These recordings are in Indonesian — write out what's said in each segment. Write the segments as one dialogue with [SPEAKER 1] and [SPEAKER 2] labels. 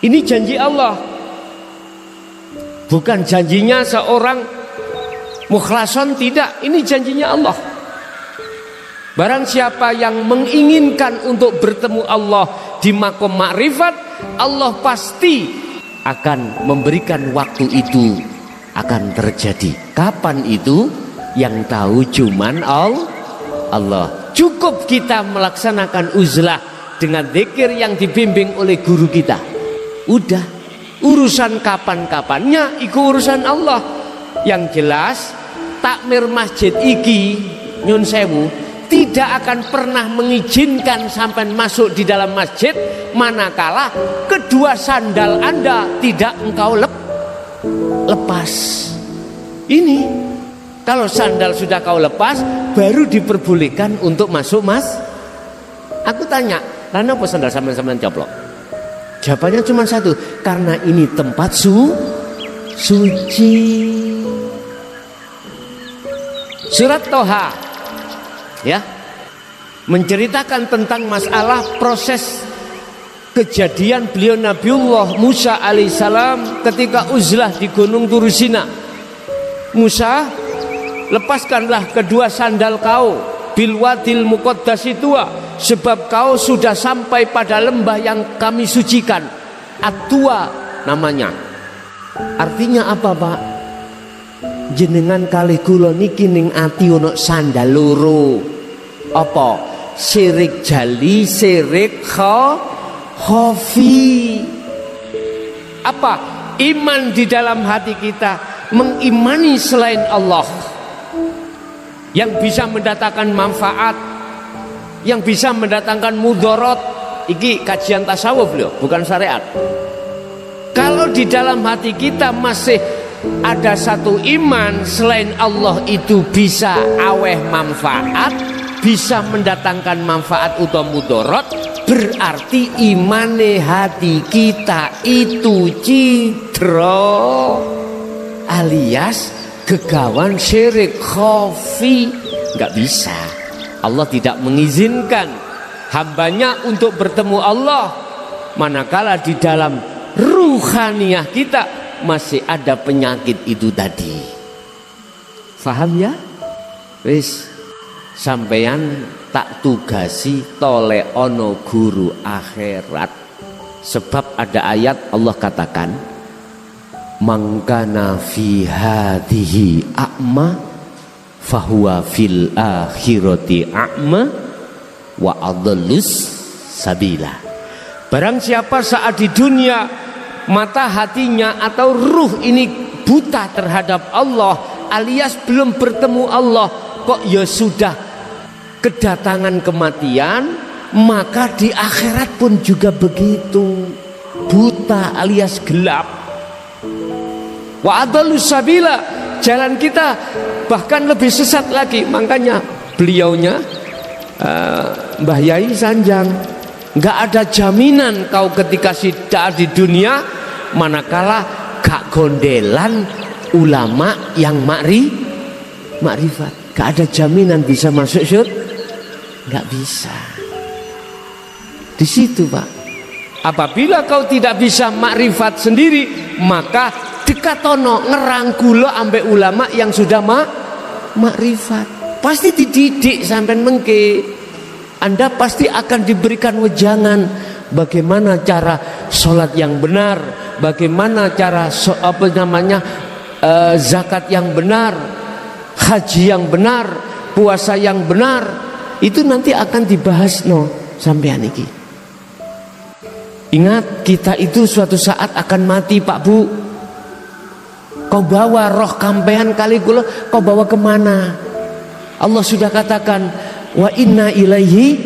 [SPEAKER 1] Ini janji Allah, bukan janjinya seorang mukhlason, tidak. Ini janjinya Allah. Barang siapa yang menginginkan untuk bertemu Allah di makom makrifat, Allah pasti akan memberikan waktu itu akan terjadi. Kapan itu? Yang tahu cuman Allah. Cukup kita melaksanakan uzlah dengan zikir yang dibimbing oleh guru kita. Udah, urusan kapan-kapannya itu urusan Allah. Yang jelas takmir masjid iki nyun sewu tidak akan pernah mengizinkan sampai masuk di dalam masjid manakala kedua sandal Anda tidak engkau lepas. Ini kalau sandal sudah kau lepas baru diperbolehkan untuk masuk, Mas. Aku tanya, "Lana apa sandal sampean coplok?" Jawabannya cuma satu, karena ini tempat suci. Surat Toha ya menceritakan tentang masalah proses kejadian beliau Nabiullah Musa alaihissalam ketika uzlah di Gunung Turusina. Musa, lepaskanlah kedua sandal kau bilwadil muqaddasi tua, sebab kau sudah sampai pada lembah yang kami sucikan. At-Tua namanya. Artinya apa, Pak? Jenengan kali kula niki ning ati ono sandal loro. Apa? Syirik jali, syirik khafi. Apa? Iman di dalam hati kita, mengimani selain Allah yang bisa mendatangkan manfaat, yang bisa mendatangkan mudarat. Iki kajian tasawuf loh, bukan syariat. Kalau di dalam hati kita masih ada satu iman selain Allah itu bisa aweh manfaat, bisa mendatangkan manfaat atau mudarat, berarti imane hati kita itu cidra alias gegawan syirik khafi. Nggak bisa. Allah tidak mengizinkan hambanya untuk bertemu Allah manakala di dalam ruhaniyah kita masih ada penyakit itu tadi. Faham ya? Wis sampeyan tak tugasi tole ono guru akhirat. Sebab ada ayat Allah katakan, mangkana fi hadhihi a'ma fahuwa fil akhirati a'ma wa adallus sabila. Barang siapa saat di dunia mata hatinya atau ruh ini buta terhadap Allah alias belum bertemu Allah, kok ya sudah kedatangan kematian, maka di akhirat pun juga begitu, buta alias gelap. Wa adallus sabila, jalan kita bahkan lebih sesat lagi. Makanya beliaunya Mbah Yai Sanjang, nggak ada jaminan kau ketika sudah di dunia manakala gak gondelan ulama yang makrifat, gak ada jaminan bisa masuk surga, nggak bisa. Di situ, Pak. Apabila kau tidak bisa makrifat sendiri, maka dekatono ngerangkulo ambek ulama yang sudah makrifat. Pasti dididik sampai mengke. Anda pasti akan diberikan wejangan bagaimana cara sholat yang benar, bagaimana cara zakat yang benar, haji yang benar, puasa yang benar. Itu nanti akan dibahas sampean iki. Ingat, kita itu suatu saat akan mati, Pak Bu. Kau bawa roh kampean kali kula, kau bawa kemana? Allah sudah katakan, wa inna ilaihi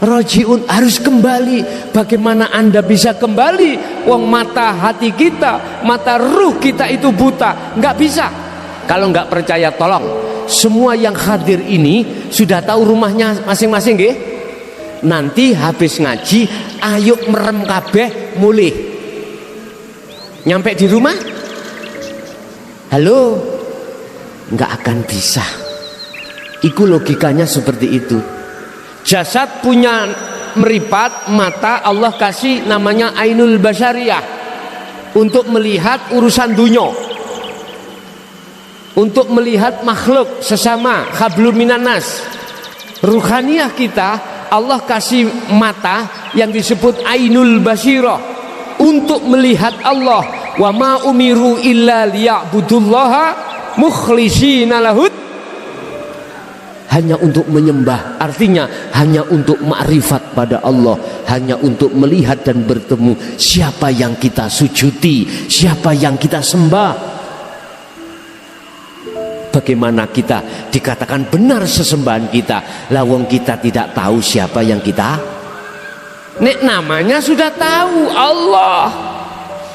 [SPEAKER 1] rajiun, harus kembali. Bagaimana Anda bisa kembali? Wong mata hati kita, mata ruh kita itu buta, nggak bisa. Kalau nggak percaya, tolong semua yang hadir ini sudah tahu rumahnya masing-masing, nggih? Nanti habis ngaji, ayo merem kabeh mulih. Nyampe di rumah, halo, nggak akan bisa. Iku logikanya seperti itu. Jasad punya meripat mata Allah kasih namanya ainul basyariyah untuk melihat urusan dunya, untuk melihat makhluk sesama, hablum minanas. Ruhaniyah kita Allah kasih mata yang disebut ainul basirah untuk melihat Allah. Wa ma umiru illa liya'budullaha mukhlishina lahud, hanya untuk menyembah, artinya hanya untuk makrifat pada Allah, hanya untuk melihat dan bertemu siapa yang kita sujudi, siapa yang kita sembah. Bagaimana kita dikatakan benar sesembahan kita, lawang kita tidak tahu siapa yang kita, nek namanya sudah tahu Allah,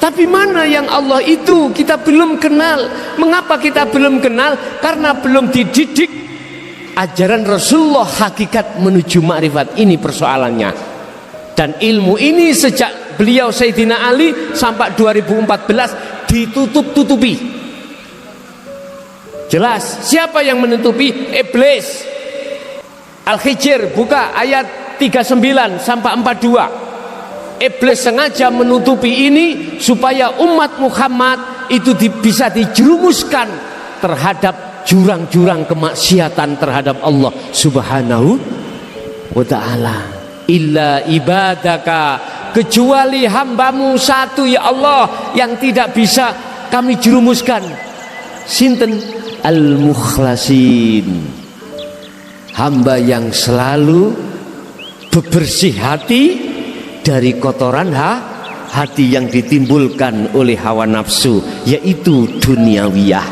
[SPEAKER 1] tapi mana yang Allah itu kita belum kenal. Mengapa kita belum kenal? Karena belum dididik ajaran Rasulullah hakikat menuju makrifat. Ini persoalannya. Dan ilmu ini sejak beliau Sayyidina Ali sampai 2014 ditutup-tutupi. Jelas siapa yang menutupi? Iblis. Al-Hijr buka ayat 39 sampai 42. Iblis sengaja menutupi ini supaya umat Muhammad itu bisa dijerumuskan terhadap jurang-jurang kemaksiatan terhadap Allah Subhanahu wa ta'ala. Illa ibadaka, kecuali hambamu satu ya Allah yang tidak bisa kami jerumuskan. Sinten? Al-mukhlasin, hamba yang selalu bebersih hati dari kotoran hati yang ditimbulkan oleh hawa nafsu, yaitu duniawiyah.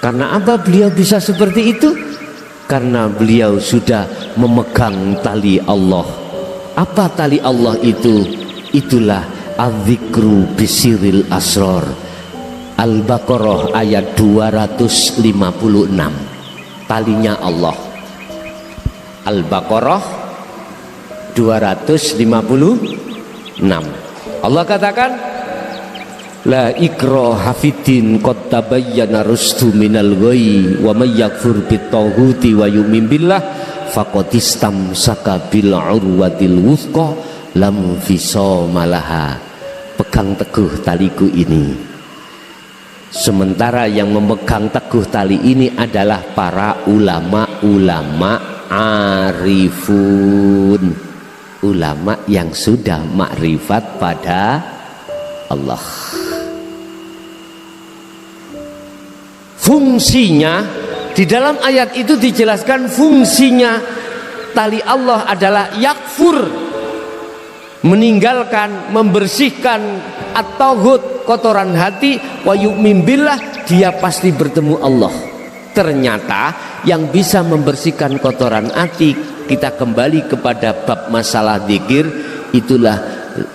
[SPEAKER 1] Karena apa beliau bisa seperti itu? Karena beliau sudah memegang tali Allah. Apa tali Allah itu? Itulah adzikru bisiril asror. Al-Baqarah ayat 256. Talinya Allah. Al-Baqarah 256. Allah katakan, la ikraha fiddin qad tabayyana rusdu minal ghayy wa may yakfur bit-taghuti wa yu'min billah faqad istamsaka bil urwatil wuthqa lam fisama laha. Pegang teguh taliku ini. Sementara yang memegang teguh tali ini adalah para ulama-ulama arifun, ulama yang sudah makrifat pada Allah. Fungsinya di dalam ayat itu dijelaskan, fungsinya tali Allah adalah yakfur, meninggalkan, membersihkan at-taghut, kotoran hati, wa yu'min billah, dia pasti bertemu Allah. Ternyata yang bisa membersihkan kotoran hati, kita kembali kepada bab masalah zikir, itulah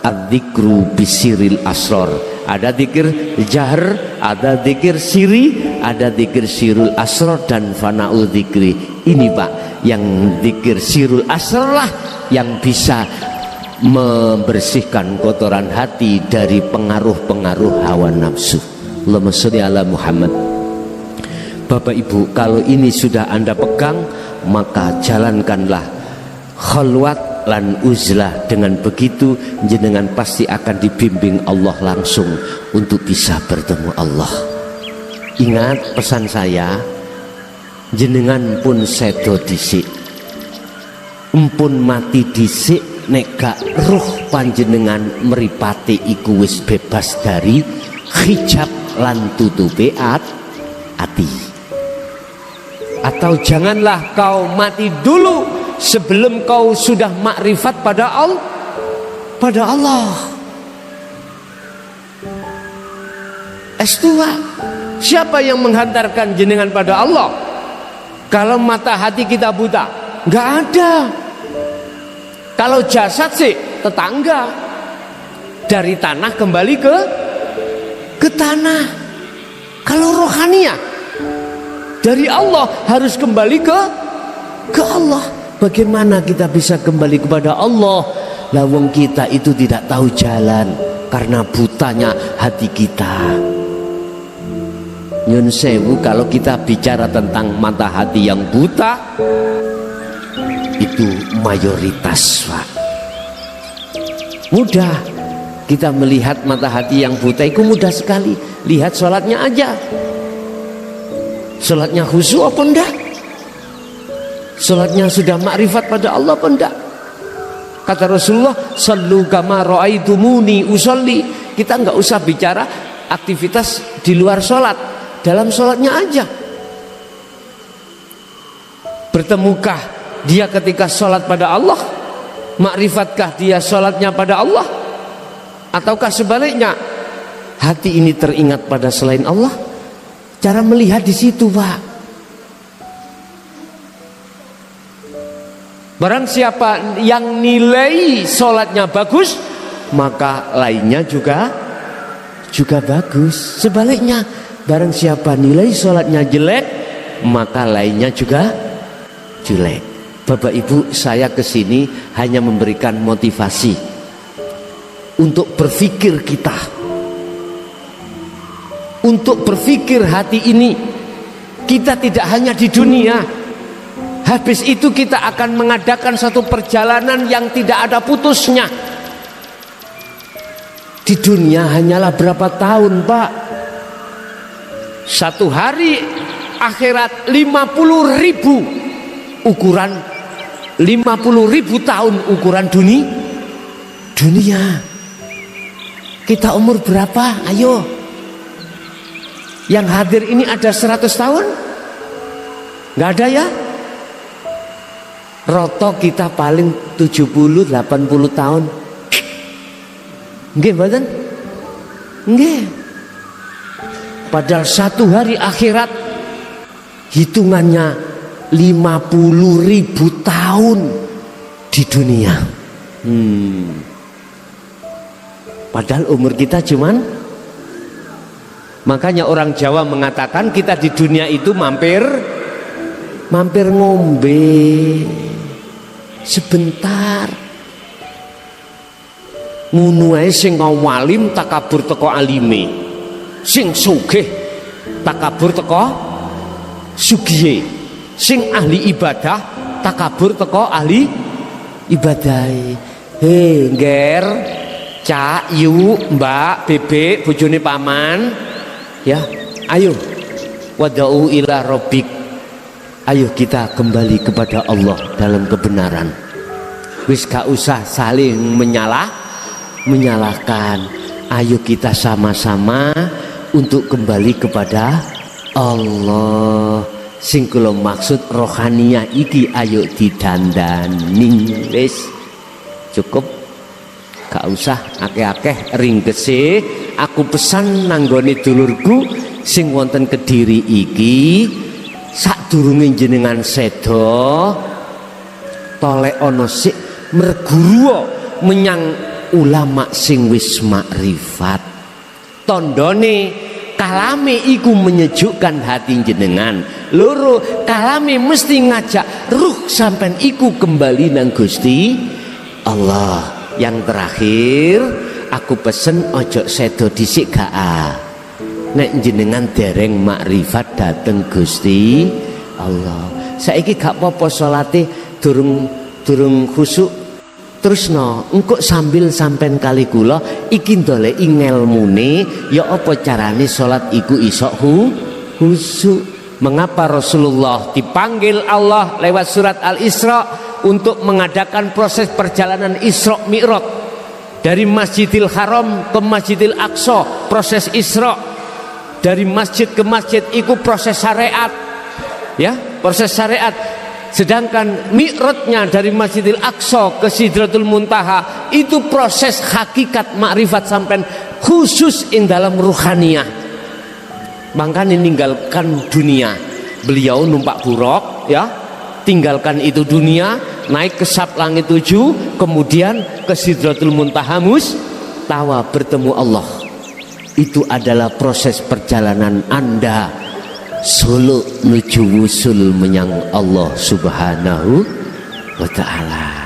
[SPEAKER 1] adzikru bisiril asror. Ada zikir jahr, ada zikir siri, ada zikir sirul asror dan fana'ul zikri. Ini Pak, yang zikir sirul asror lah yang bisa membersihkan kotoran hati dari pengaruh-pengaruh hawa nafsu. Allahumma sholli ala Muhammad. Bapak Ibu, kalau ini sudah Anda pegang, maka jalankanlah khalwat lan uzlah. Dengan begitu jenengan pasti akan dibimbing Allah langsung untuk bisa bertemu Allah. Ingat pesan saya, jenengan pun sedo dhisik, empun mati dhisik, nek gak ruh panjenengan meripati iku wis bebas dari hijab lan tutupe ati. Atau janganlah kau mati dulu sebelum kau sudah makrifat pada Allah. S2, siapa yang menghantarkan jenengan pada Allah? Kalau mata hati kita buta, nggak ada. Kalau jasad sih tetangga, dari tanah kembali ke tanah. Kalau rohaniah dari Allah harus kembali ke Allah. Bagaimana kita bisa kembali kepada Allah? Lawang kita itu tidak tahu jalan karena butanya hati kita. Nyun sewu, kalau kita bicara tentang mata hati yang buta, itu mayoritas, Pak. Mudah kita melihat mata hati yang buta itu, mudah sekali. Lihat sholatnya aja, sholatnya khusyuk apa enggak, sholatnya sudah makrifat pada Allah apa enggak. Kata Rasulullah, sallu kama ra'aitumuni usolli. Kita enggak usah bicara aktivitas di luar sholat, dalam sholatnya aja. Bertemukah dia ketika sholat pada Allah? Makrifatkah dia sholatnya pada Allah? Ataukah sebaliknya, hati ini teringat pada selain Allah? Cara melihat di situ, Pak. Barang siapa yang nilai sholatnya bagus, maka lainnya juga bagus. Sebaliknya, barang siapa nilai sholatnya jelek, maka lainnya juga jelek. Bapak Ibu, saya kesini hanya memberikan motivasi untuk berpikir kita, untuk berpikir hati ini. Kita tidak hanya di dunia, habis itu kita akan mengadakan satu perjalanan yang tidak ada putusnya. Di dunia hanyalah berapa tahun, Pak? Satu hari akhirat 50.000 ukuran, 50.000 tahun ukuran dunia. Kita umur berapa? Ayo. Yang hadir ini ada 100 tahun? Nggak ada ya? Roto kita paling 70-80 tahun. Nggih mboten? Nggih. Padahal satu hari akhirat hitungannya 50.000 tahun di dunia. Padahal umur kita cuman, makanya orang Jawa mengatakan kita di dunia itu mampir ngombe sebentar. Ngono ae sing ngawalim takabur teko alime, sing sugih takabur teko sugihe, sing ahli ibadah takabur teko ahli ibadah. He ngger, Cak, Yu, Mbak, Bebek, bojone paman, ya, ayo wada'u ila rabbik. Ayo kita kembali kepada Allah dalam kebenaran. Wis gak usah saling menyalahkan. Ayo kita sama-sama untuk kembali kepada Allah. Sing kula maksud rohaniah iki ayo didandani. Wis cukup, gak usah akeh-akeh ringkese. Aku pesan nanggone dulurku sing wonten Kediri iki, sadurunge jenengan sedo tolek ana sik merguru menyang ulama sing wis makrifat. Tondone kalame iku menyejukkan hati jenengan. Loro, kalame mesti ngajak ruh sampean iku kembali nang Gusti Allah. Yang terakhir, aku pesen ojo sedo dhisik gak nek jenengan dereng makrifat dateng Gusti Allah. Saiki gak apa-apa salate durung khusyuk, terusno engko sambil sampean kali kula iki ndoleki ngelmune ya apa carane salat iku iso khusyuk. Mengapa Rasulullah dipanggil Allah lewat surat Al-Isra untuk mengadakan proses perjalanan Isra Mi'raj dari Masjidil Haram ke Masjidil Aqsa? Proses Isra dari masjid ke masjid itu proses syariat, ya, proses syariat. Sedangkan Mi'rajnya dari Masjidil Aqsa ke Sidratul Muntaha itu proses hakikat makrifat sampai khusus dalam ruhaniyah. Makanya meninggalkan dunia, beliau numpak buruk, ya, tinggalkan itu dunia, naik ke sab langit 7, kemudian ke Sidratul Muntaha Mustawa bertemu Allah. Itu adalah proses perjalanan Anda suluk menuju wusul menyang Allah Subhanahu wa ta'ala.